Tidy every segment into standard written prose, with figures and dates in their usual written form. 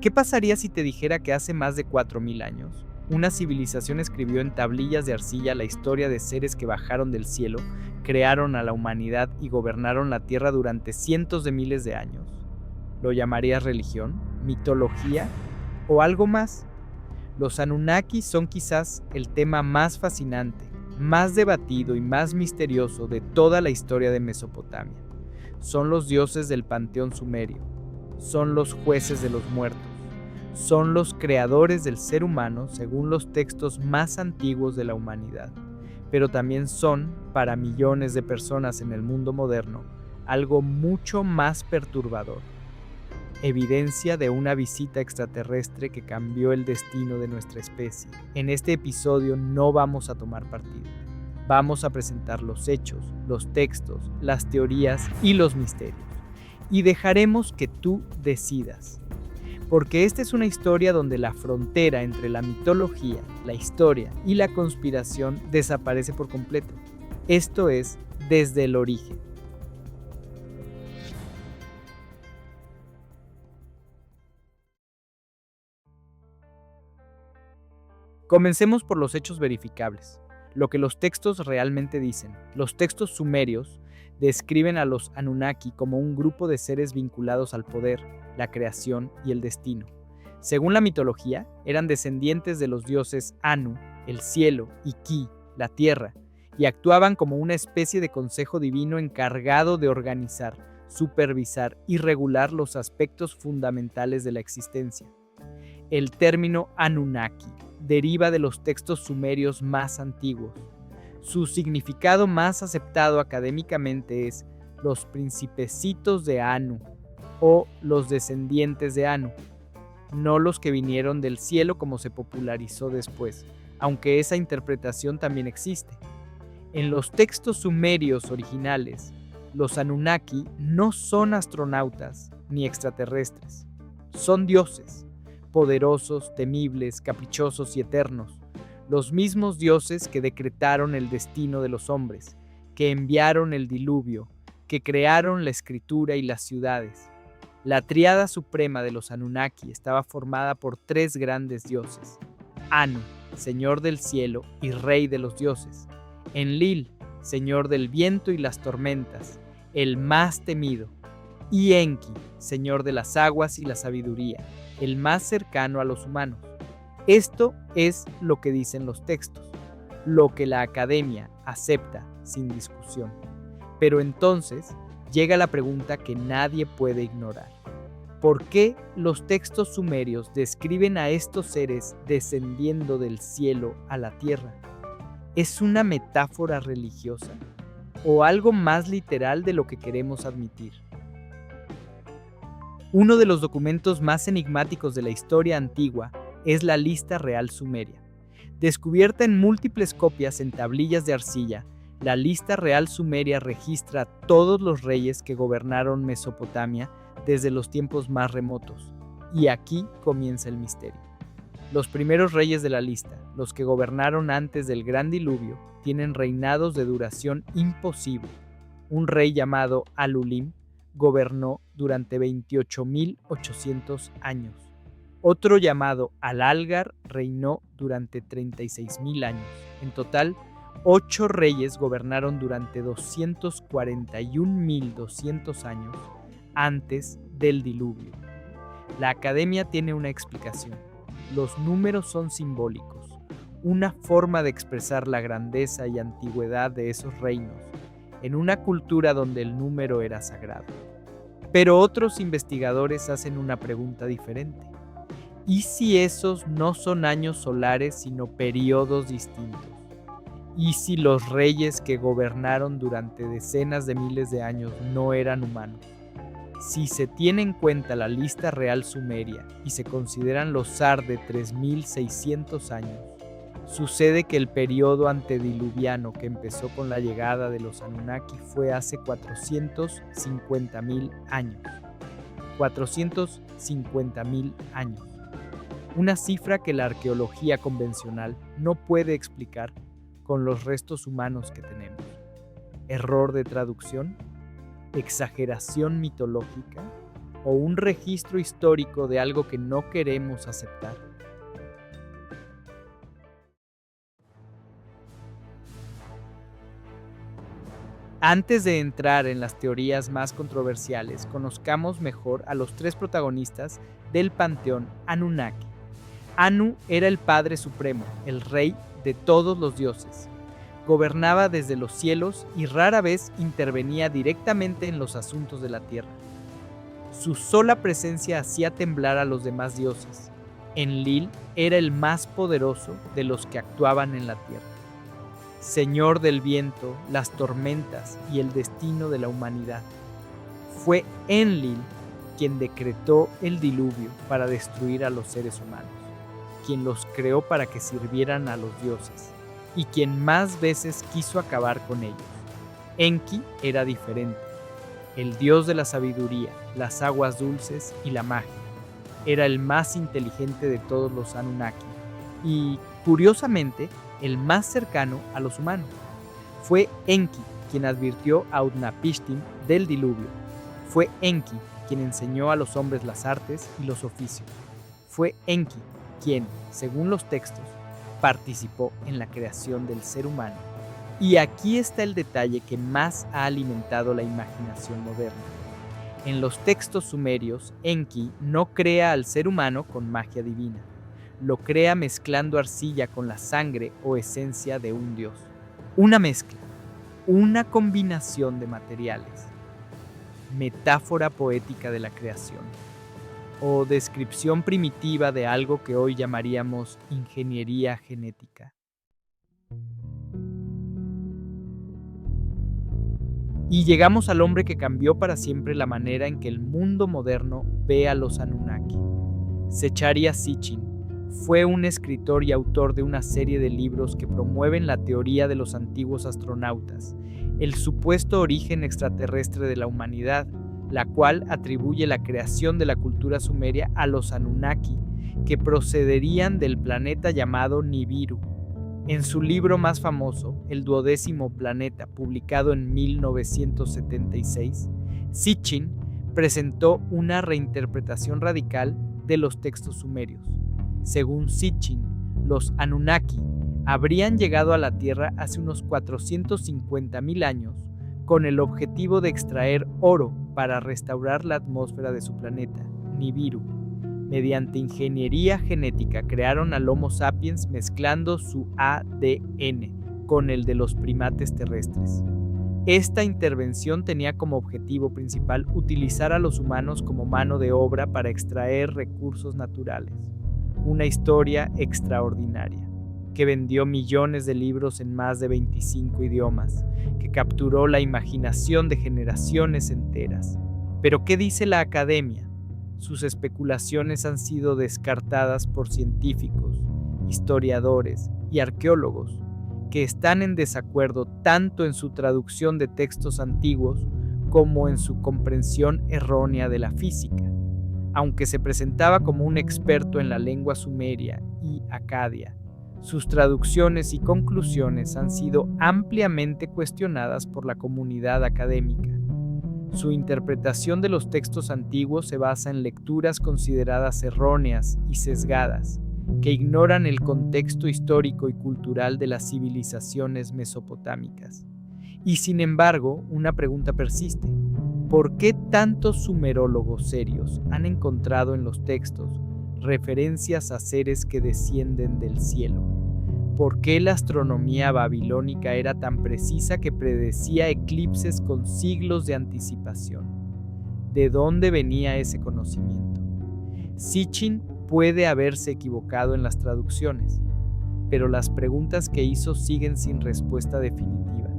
¿Qué pasaría si te dijera que hace más de 4000 años, una civilización escribió en tablillas de arcilla la historia de seres que bajaron del cielo, crearon a la humanidad y gobernaron la Tierra durante cientos de miles de años? ¿Lo llamarías religión, mitología o algo más? Los Anunnaki son quizás el tema más fascinante, más debatido y más misterioso de toda la historia de Mesopotamia. Son los dioses del panteón sumerio, son los jueces de los muertos, son los creadores del ser humano según los textos más antiguos de la humanidad, pero también son, para millones de personas en el mundo moderno, algo mucho más perturbador. Evidencia de una visita extraterrestre que cambió el destino de nuestra especie. En este episodio no vamos a tomar partido. Vamos a presentar los hechos, los textos, las teorías y los misterios. Y dejaremos que tú decidas. Porque esta es una historia donde la frontera entre la mitología, la historia y la conspiración desaparece por completo. Esto es Desde el Origen. Comencemos por los hechos verificables, lo que los textos realmente dicen. Los textos sumerios describen a los Anunnaki como un grupo de seres vinculados al poder, la creación y el destino. Según la mitología, eran descendientes de los dioses Anu, el cielo, y Ki, la tierra, y actuaban como una especie de consejo divino encargado de organizar, supervisar y regular los aspectos fundamentales de la existencia. El término Anunnaki deriva de los textos sumerios más antiguos. Su significado más aceptado académicamente es los principecitos de Anu o los descendientes de Anu, no los que vinieron del cielo como se popularizó después, aunque esa interpretación también existe. En los textos sumerios originales, los Anunnaki no son astronautas ni extraterrestres, son dioses, poderosos, temibles, caprichosos y eternos, los mismos dioses que decretaron el destino de los hombres, que enviaron el diluvio, que crearon la escritura y las ciudades. La tríada suprema de los Anunnaki estaba formada por tres grandes dioses: Anu, señor del cielo y rey de los dioses; Enlil, señor del viento y las tormentas, el más temido; y Enki, señor de las aguas y la sabiduría, el más cercano a los humanos. Esto es lo que dicen los textos, lo que la academia acepta sin discusión. Pero entonces llega la pregunta que nadie puede ignorar. ¿Por qué los textos sumerios describen a estos seres descendiendo del cielo a la tierra? ¿Es una metáfora religiosa o algo más literal de lo que queremos admitir? Uno de los documentos más enigmáticos de la historia antigua es la Lista Real Sumeria. Descubierta en múltiples copias en tablillas de arcilla, la Lista Real Sumeria registra a todos los reyes que gobernaron Mesopotamia desde los tiempos más remotos. Y aquí comienza el misterio. Los primeros reyes de la lista, los que gobernaron antes del Gran Diluvio, tienen reinados de duración imposible. Un rey llamado Alulim gobernó durante 28.800 años. Otro llamado Alalgar reinó durante 36.000 años. En total, 8 reyes gobernaron durante 241.200 años antes del diluvio. La academia tiene una explicación. Los números son simbólicos, una forma de expresar la grandeza y antigüedad de esos reinos, en una cultura donde el número era sagrado. Pero otros investigadores hacen una pregunta diferente. ¿Y si esos no son años solares sino periodos distintos? ¿Y si los reyes que gobernaron durante decenas de miles de años no eran humanos? Si se tiene en cuenta la Lista Real Sumeria y se consideran los Sar de 3.600 años, sucede que el periodo antediluviano que empezó con la llegada de los Anunnaki fue hace 450.000 años. 450.000 años. Una cifra que la arqueología convencional no puede explicar con los restos humanos que tenemos. ¿Error de traducción? ¿Exageración mitológica? o un registro histórico de algo que no queremos aceptar? Antes de entrar en las teorías más controversiales, conozcamos mejor a los tres protagonistas del panteón Anunnaki. Anu era el Padre Supremo, el rey de todos los dioses. Gobernaba desde los cielos y rara vez intervenía directamente en los asuntos de la tierra. Su sola presencia hacía temblar a los demás dioses. Enlil era el más poderoso de los que actuaban en la tierra. Señor del viento, las tormentas y el destino de la humanidad. Fue Enlil quien decretó el diluvio para destruir a los seres humanos, quien los creó para que sirvieran a los dioses, y quien más veces quiso acabar con ellos. Enki era diferente, el dios de la sabiduría, las aguas dulces y la magia. Era el más inteligente de todos los Anunnaki y, curiosamente, el más cercano a los humanos. Fue Enki quien advirtió a Utnapishtim del diluvio. Fue Enki quien enseñó a los hombres las artes y los oficios. Fue Enki quien, según los textos, participó en la creación del ser humano. Y aquí está el detalle que más ha alimentado la imaginación moderna. En los textos sumerios, Enki no crea al ser humano con magia divina. Lo crea mezclando arcilla con la sangre o esencia de un dios. Una mezcla, una combinación de materiales. Metáfora poética de la creación, o descripción primitiva de algo que hoy llamaríamos ingeniería genética. Y llegamos al hombre que cambió para siempre la manera en que el mundo moderno ve a los Anunnaki. Zecharia Sitchin fue un escritor y autor de una serie de libros que promueven la teoría de los antiguos astronautas, el supuesto origen extraterrestre de la humanidad, la cual atribuye la creación de la cultura sumeria a los Anunnaki, que procederían del planeta llamado Nibiru. En su libro más famoso, El 12º planeta, publicado en 1976, Sitchin presentó una reinterpretación radical de los textos sumerios. Según Sitchin, los Anunnaki habrían llegado a la Tierra hace unos 450.000 años con el objetivo de extraer oro para restaurar la atmósfera de su planeta, Nibiru. Mediante ingeniería genética crearon al Homo sapiens mezclando su ADN con el de los primates terrestres. Esta intervención tenía como objetivo principal utilizar a los humanos como mano de obra para extraer recursos naturales. Una historia extraordinaria, que vendió millones de libros en más de 25 idiomas, que capturó la imaginación de generaciones enteras. Pero ¿qué dice la academia? Sus especulaciones han sido descartadas por científicos, historiadores y arqueólogos, que están en desacuerdo tanto en su traducción de textos antiguos como en su comprensión errónea de la física. Aunque se presentaba como un experto en la lengua sumeria y acadia, sus traducciones y conclusiones han sido ampliamente cuestionadas por la comunidad académica. Su interpretación de los textos antiguos se basa en lecturas consideradas erróneas y sesgadas, que ignoran el contexto histórico y cultural de las civilizaciones mesopotámicas. Y sin embargo, una pregunta persiste. ¿Por qué tantos sumerólogos serios han encontrado en los textos referencias a seres que descienden del cielo? ¿Por qué la astronomía babilónica era tan precisa que predecía eclipses con siglos de anticipación? ¿De dónde venía ese conocimiento? Sitchin puede haberse equivocado en las traducciones, pero las preguntas que hizo siguen sin respuesta definitiva.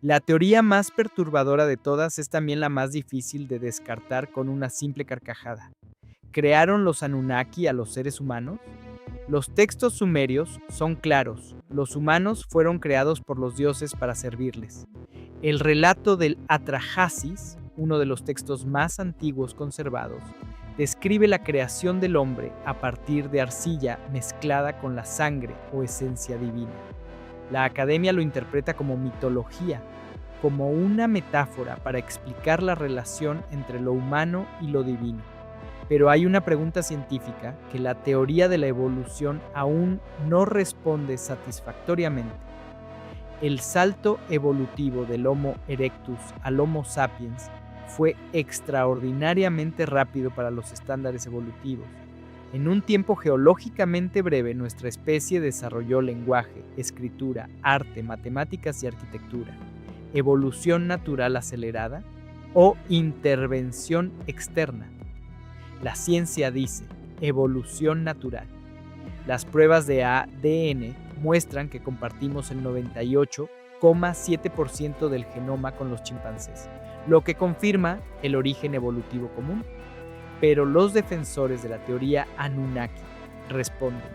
La teoría más perturbadora de todas es también la más difícil de descartar con una simple carcajada. ¿Crearon los Anunnaki a los seres humanos? Los textos sumerios son claros. Los humanos fueron creados por los dioses para servirles. El relato del Atrahasis, uno de los textos más antiguos conservados, describe la creación del hombre a partir de arcilla mezclada con la sangre o esencia divina. La academia lo interpreta como mitología, como una metáfora para explicar la relación entre lo humano y lo divino. Pero hay una pregunta científica que la teoría de la evolución aún no responde satisfactoriamente. El salto evolutivo del Homo erectus al Homo sapiens fue extraordinariamente rápido para los estándares evolutivos. En un tiempo geológicamente breve, nuestra especie desarrolló lenguaje, escritura, arte, matemáticas y arquitectura. ¿Evolución natural acelerada o intervención externa? La ciencia dice evolución natural. Las pruebas de ADN muestran que compartimos el 98,7% del genoma con los chimpancés, lo que confirma el origen evolutivo común. Pero los defensores de la teoría Anunnaki responden: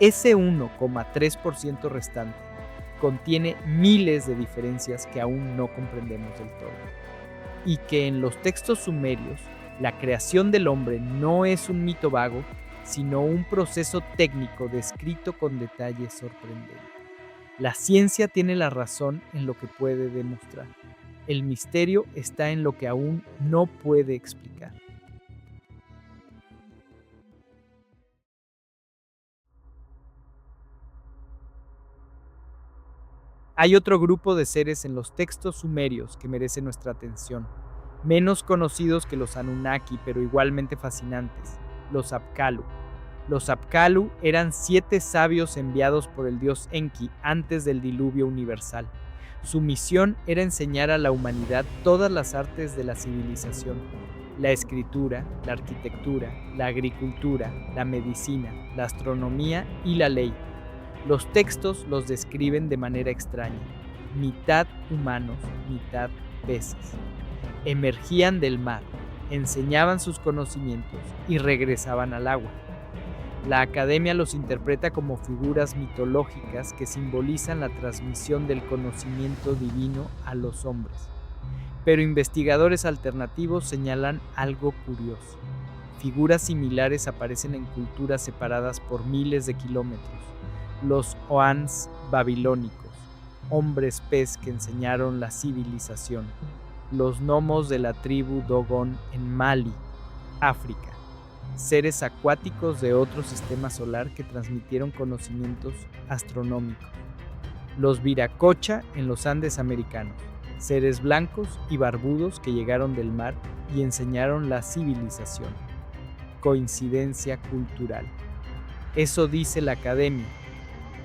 ese 1,3% restante contiene miles de diferencias que aún no comprendemos del todo, y que en los textos sumerios la creación del hombre no es un mito vago, sino un proceso técnico descrito con detalles sorprendentes. La ciencia tiene la razón en lo que puede demostrar. El misterio está en lo que aún no puede explicar. Hay otro grupo de seres en los textos sumerios que merece nuestra atención, menos conocidos que los Anunnaki, pero igualmente fascinantes: los Apkallu. Los Apkallu eran 7 sabios enviados por el dios Enki antes del diluvio universal. Su misión era enseñar a la humanidad todas las artes de la civilización: la escritura, la arquitectura, la agricultura, la medicina, la astronomía y la ley. Los textos los describen de manera extraña: mitad humanos, mitad peces. Emergían del mar, enseñaban sus conocimientos y regresaban al agua. La academia los interpreta como figuras mitológicas que simbolizan la transmisión del conocimiento divino a los hombres. Pero investigadores alternativos señalan algo curioso: figuras similares aparecen en culturas separadas por miles de kilómetros. Los Oans babilónicos, hombres pez que enseñaron la civilización. Los gnomos de la tribu Dogon en Mali, África. Seres acuáticos de otro sistema solar que transmitieron conocimientos astronómicos. Los Viracocha en los Andes americanos. Seres blancos y barbudos que llegaron del mar y enseñaron la civilización. Coincidencia cultural. Eso dice la academia.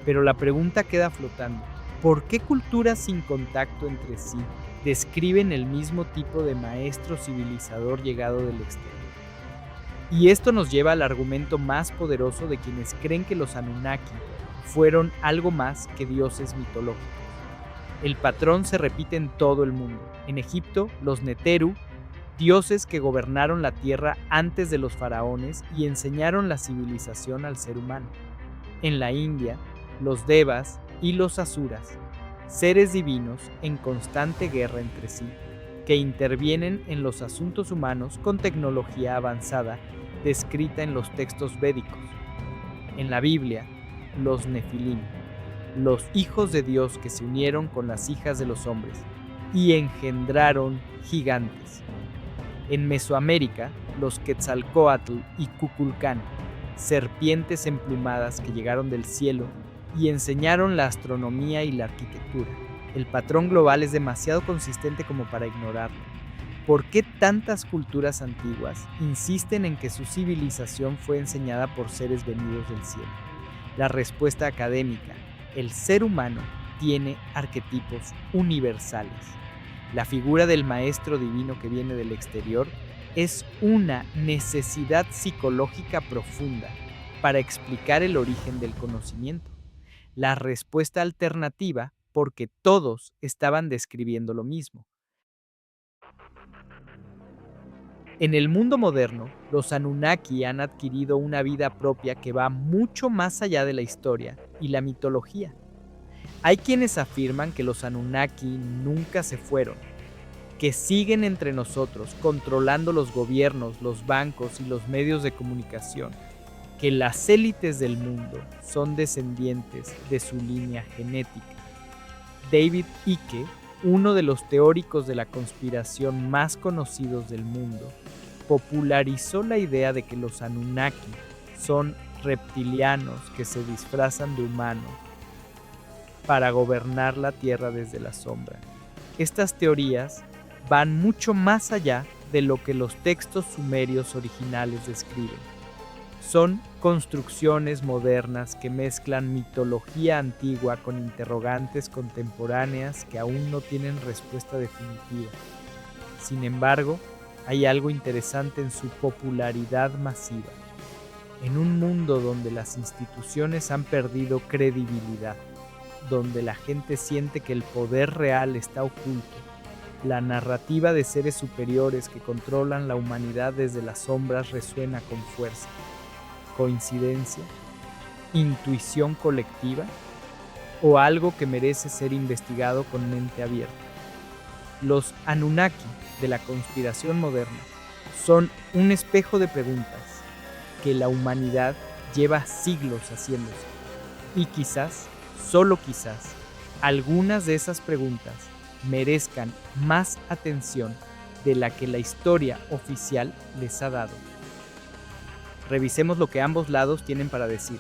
Pero la pregunta queda flotando: ¿por qué culturas sin contacto entre sí describen el mismo tipo de maestro civilizador llegado del exterior? Y esto nos lleva al argumento más poderoso de quienes creen que los Anunnaki fueron algo más que dioses mitológicos. El patrón se repite en todo el mundo. En Egipto, los Neteru, dioses que gobernaron la tierra antes de los faraones y enseñaron la civilización al ser humano. En la India, los Devas y los Asuras, seres divinos en constante guerra entre sí, que intervienen en los asuntos humanos con tecnología avanzada descrita en los textos védicos. En la Biblia, los Nefilim, los hijos de Dios que se unieron con las hijas de los hombres y engendraron gigantes. En Mesoamérica, los Quetzalcóatl y Cuculcán, serpientes emplumadas que llegaron del cielo y enseñaron la astronomía y la arquitectura. El patrón global es demasiado consistente como para ignorarlo. ¿Por qué tantas culturas antiguas insisten en que su civilización fue enseñada por seres venidos del cielo? La respuesta académica: el ser humano tiene arquetipos universales. La figura del maestro divino que viene del exterior es una necesidad psicológica profunda para explicar el origen del conocimiento. La respuesta alternativa, porque todos estaban describiendo lo mismo. En el mundo moderno, los Anunnaki han adquirido una vida propia que va mucho más allá de la historia y la mitología. Hay quienes afirman que los Anunnaki nunca se fueron, que siguen entre nosotros, controlando los gobiernos, los bancos y los medios de comunicación, que las élites del mundo son descendientes de su línea genética. David Icke, uno de los teóricos de la conspiración más conocidos del mundo, popularizó la idea de que los Anunnaki son reptilianos que se disfrazan de humanos para gobernar la Tierra desde la sombra. Estas teorías van mucho más allá de lo que los textos sumerios originales describen. Son construcciones modernas que mezclan mitología antigua con interrogantes contemporáneas que aún no tienen respuesta definitiva. Sin embargo, hay algo interesante en su popularidad masiva. En un mundo donde las instituciones han perdido credibilidad, donde la gente siente que el poder real está oculto, la narrativa de seres superiores que controlan la humanidad desde las sombras resuena con fuerza. ¿Coincidencia? ¿Intuición colectiva? ¿O algo que merece ser investigado con mente abierta? Los Anunnaki de la conspiración moderna son un espejo de preguntas que la humanidad lleva siglos haciéndose. Y quizás, solo quizás, algunas de esas preguntas merezcan más atención de la que la historia oficial les ha dado. Revisemos lo que ambos lados tienen para decir.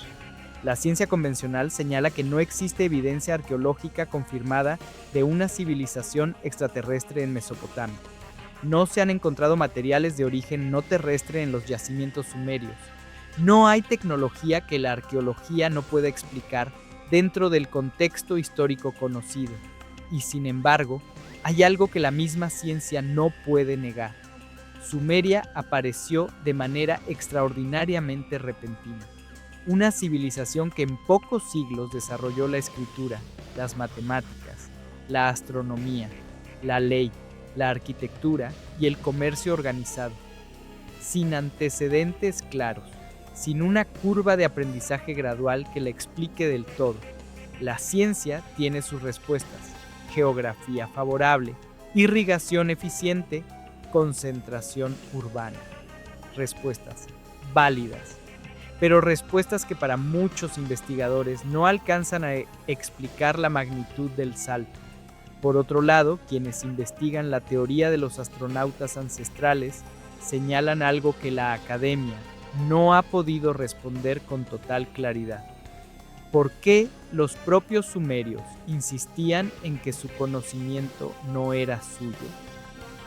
La ciencia convencional señala que no existe evidencia arqueológica confirmada de una civilización extraterrestre en Mesopotamia. No se han encontrado materiales de origen no terrestre en los yacimientos sumerios. No hay tecnología que la arqueología no pueda explicar dentro del contexto histórico conocido. Y sin embargo, hay algo que la misma ciencia no puede negar. Sumeria apareció de manera extraordinariamente repentina. Una civilización que en pocos siglos desarrolló la escritura, las matemáticas, la astronomía, la ley, la arquitectura y el comercio organizado. Sin antecedentes claros, sin una curva de aprendizaje gradual que la explique del todo. La ciencia tiene sus respuestas: geografía favorable, irrigación eficiente, concentración urbana. Respuestas válidas, pero respuestas que para muchos investigadores no alcanzan a explicar la magnitud del salto. Por otro lado, quienes investigan la teoría de los astronautas ancestrales señalan algo que la academia no ha podido responder con total claridad. ¿Por qué los propios sumerios insistían en que su conocimiento no era suyo?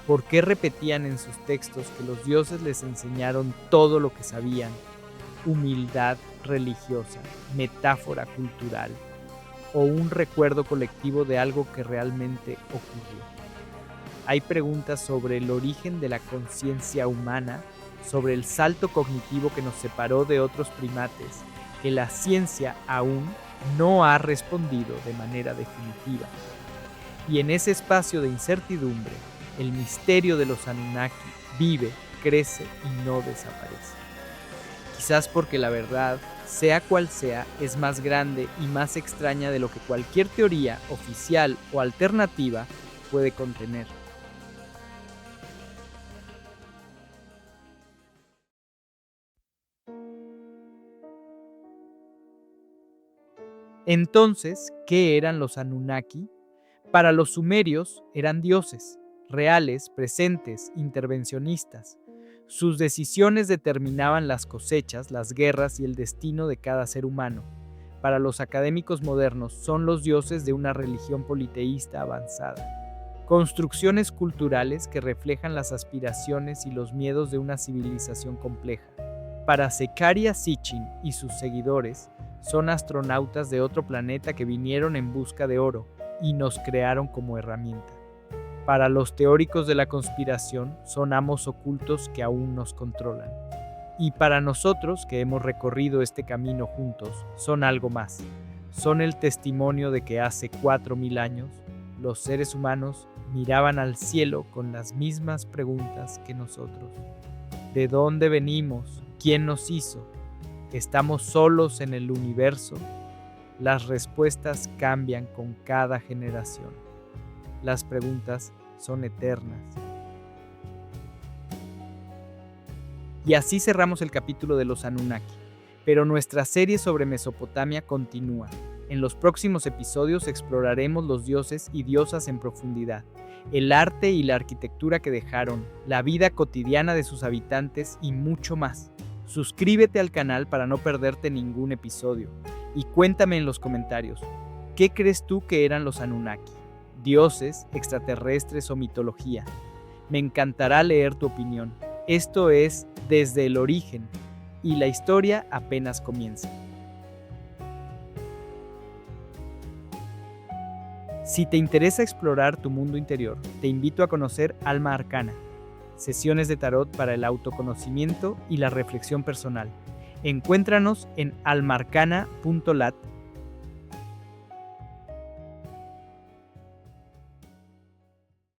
¿Por qué repetían en sus textos que los dioses les enseñaron todo lo que sabían? Humildad religiosa, metáfora cultural o un recuerdo colectivo de algo que realmente ocurrió. Hay preguntas sobre el origen de la conciencia humana, sobre el salto cognitivo que nos separó de otros primates, que la ciencia aún no ha respondido de manera definitiva. Y en ese espacio de incertidumbre, el misterio de los Anunnaki vive, crece y no desaparece. Quizás porque la verdad, sea cual sea, es más grande y más extraña de lo que cualquier teoría oficial o alternativa puede contener. Entonces, ¿qué eran los Anunnaki? Para los sumerios eran dioses, reales, presentes, intervencionistas. Sus decisiones determinaban las cosechas, las guerras y el destino de cada ser humano. Para los académicos modernos son los dioses de una religión politeísta avanzada. Construcciones culturales que reflejan las aspiraciones y los miedos de una civilización compleja. Para Zecharia Sitchin y sus seguidores, son astronautas de otro planeta que vinieron en busca de oro y nos crearon como herramienta. Para los teóricos de la conspiración, son amos ocultos que aún nos controlan. Y para nosotros, que hemos recorrido este camino juntos, son algo más. Son el testimonio de que hace 4000 años, los seres humanos miraban al cielo con las mismas preguntas que nosotros. ¿De dónde venimos? ¿Quién nos hizo? ¿Estamos solos en el universo? Las respuestas cambian con cada generación. Las preguntas son eternas. Y así cerramos el capítulo de los Anunnaki, pero nuestra serie sobre Mesopotamia continúa. En los próximos episodios exploraremos los dioses y diosas en profundidad, el arte y la arquitectura que dejaron, la vida cotidiana de sus habitantes y mucho más. Suscríbete al canal para no perderte ningún episodio y cuéntame en los comentarios, ¿qué crees tú que eran los Anunnaki? ¿Dioses, extraterrestres o mitología? Me encantará leer tu opinión. Esto es Desde el Origen y la historia apenas comienza. Si te interesa explorar tu mundo interior, te invito a conocer Alma Arcana, sesiones de tarot para el autoconocimiento y la reflexión personal. Encuéntranos en almaarcana.lat